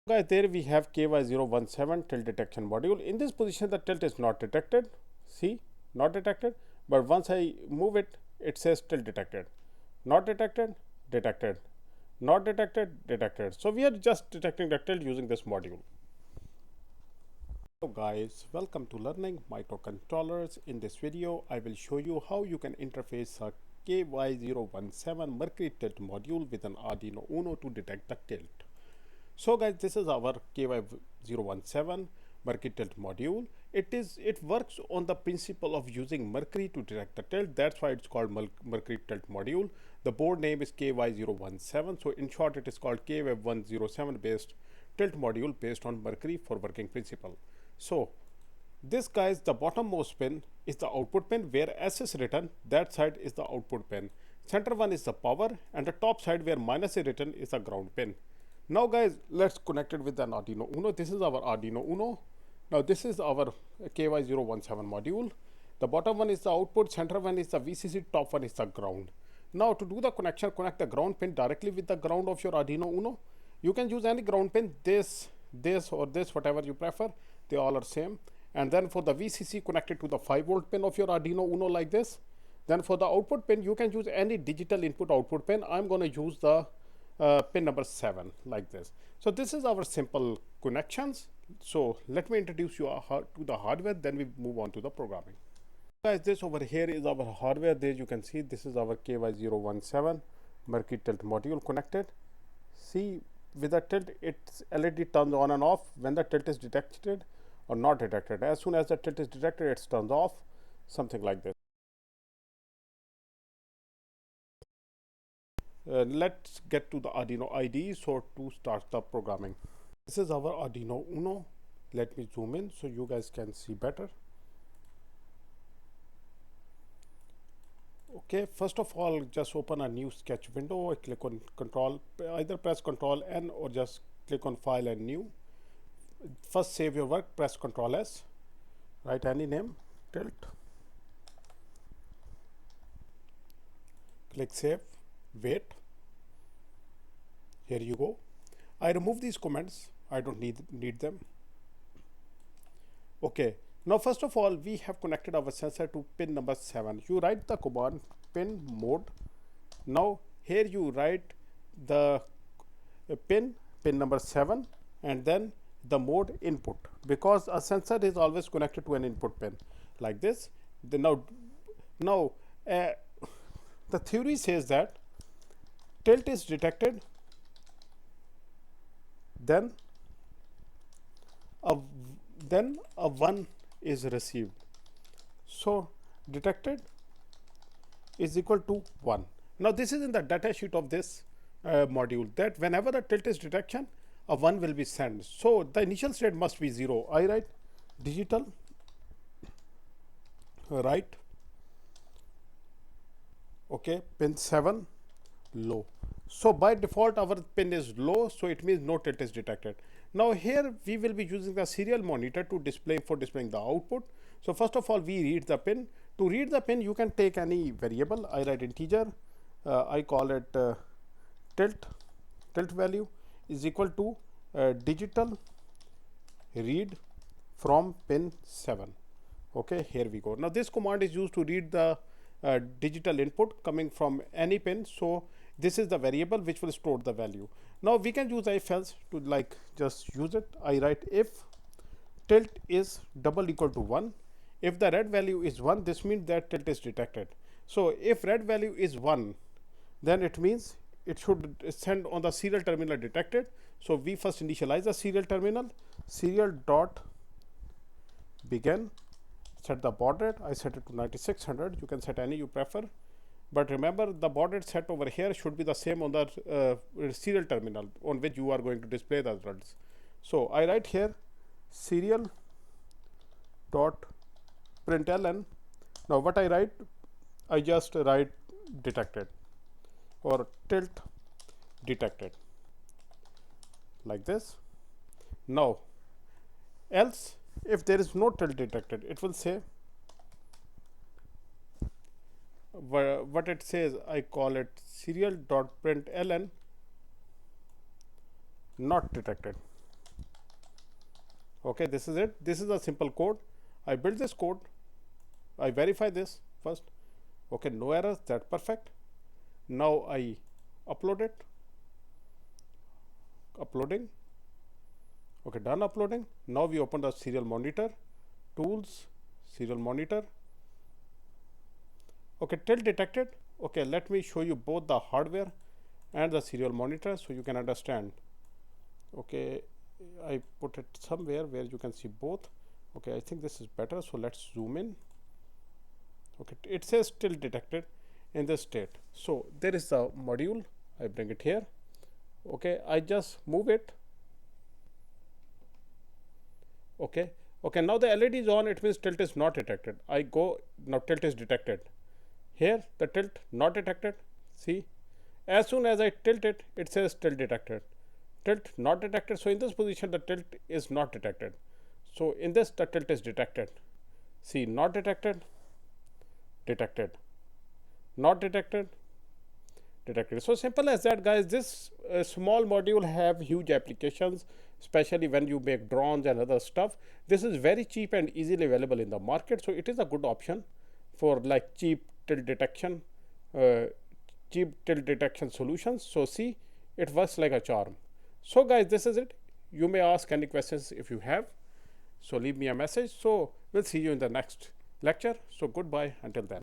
Guys, there we have KY-017 tilt detection module. In this position, the tilt is not detected. See, not detected. But once I move it, it says tilt detected. Not detected, detected. Not detected, detected. So we are just detecting the tilt using this module. Hello guys, welcome to learning microcontrollers. In this video, I will show you how you can interface a KY-017 mercury tilt module with an Arduino UNO to detect the tilt. So guys, this is our KY-017 mercury tilt module. It works on the principle of using mercury to detect the tilt. That's why it's called mercury tilt module. The board name is KY-017. So in short, it is called KY-107 based tilt module based on mercury for working principle. So this guys, the bottommost pin is the output pin where S is written. That side is the output pin. Center one is the power, and the top side where minus is written is the ground pin. Now guys, let's connect it with an Arduino UNO. This is our Arduino UNO. Now this is our KY-017 module. The bottom one is the output, center one is the VCC, top one is the ground. Now to do the connection, connect the ground pin directly with the ground of your Arduino UNO. You can use any ground pin, this or this, whatever you prefer. They all are same. And then for the VCC, connect it to the 5-volt pin of your Arduino UNO like this. Then for the output pin, you can use any digital input output pin. I'm going to use the pin number 7 like this. So this is our simple connections. So let me introduce you to the hardware, then we move on to the programming. Guys, this over here is our hardware. There you can see this is our KY-017 mercury tilt module connected. See, with the tilt, its LED turns on and off when the tilt is detected or not detected. As soon as the tilt is detected, it turns off, something like this. Let's get to the Arduino IDE so to start the programming. This is our Arduino UNO. Let me zoom in so you guys can see better. Okay, first of all, just open a new sketch window. Click on control, either press Control N or just click on File and New. First save your work, press Control S, write any name, tilt, click Save, wait. Here you go. I remove these comments. I don't need them. Okay. Now first of all, we have connected our sensor to pin number 7. You write the command pin mode. Now here you write the pin number 7 and then the mode input, because a sensor is always connected to an input pin like this. Now the theory says that tilt is detected, then a 1 is received. So detected is equal to 1. Now this is in the data sheet of this module, that whenever the tilt is detection, a 1 will be sent. So the initial state must be 0. I write digital write, okay, pin 7 low. So by default our pin is low, so it means no tilt is detected. Now here we will be using the serial monitor to displaying the output. So first of all, we read the pin. To read the pin, you can take any variable. I write integer. I call it tilt value is equal to digital read from pin 7. Okay, here we go. Now this command is used to read the digital input coming from any pin. So this is the variable which will store the value. Now we can use if else to like just use it. I write if tilt is double equal to 1. If the red value is 1, this means that tilt is detected. So if red value is 1, then it means it should send on the serial terminal detected. So we first initialize the serial terminal, serial dot begin, set the baud rate. I set it to 9600. You can set any you prefer. But remember, the baud rate set over here should be the same on the serial terminal on which you are going to display the results. So I write here serial dot println. Now what I write, I just write detected or tilt detected like this. Now else, if there is no tilt detected, it will say what it says. I call it serial dot println not detected. Okay, this is it. This is a simple code. I built this code. I verify this first. Okay, no errors. That's perfect. Now I upload it. Uploading. Okay, done uploading. Now we open the serial monitor. Tools, serial monitor. Okay, tilt detected. Okay, let me show you both the hardware and the serial monitor so you can understand. Okay, I put it somewhere where you can see both. Okay, I think this is better, so let's zoom in. Okay, it says tilt detected in this state. So there is the module. I bring it here. Okay, I just move it. Okay, okay, now the LED is on, it means tilt is not detected. I go, now tilt is detected. Here the tilt not detected. See, as soon as I tilt it, it says tilt detected. Tilt not detected. So in this position the tilt is not detected. So in this the tilt is detected. See, not detected, detected, not detected, detected. So simple as that, guys. This small module have huge applications, especially when you make drones and other stuff. This is very cheap and easily available in the market, so it is a good option for like cheap tilt detection, uh, solutions. So see, it works like a charm. So guys, this is it. You may ask any questions if you have, so leave me a message. So we'll see you in the next lecture. So goodbye until then.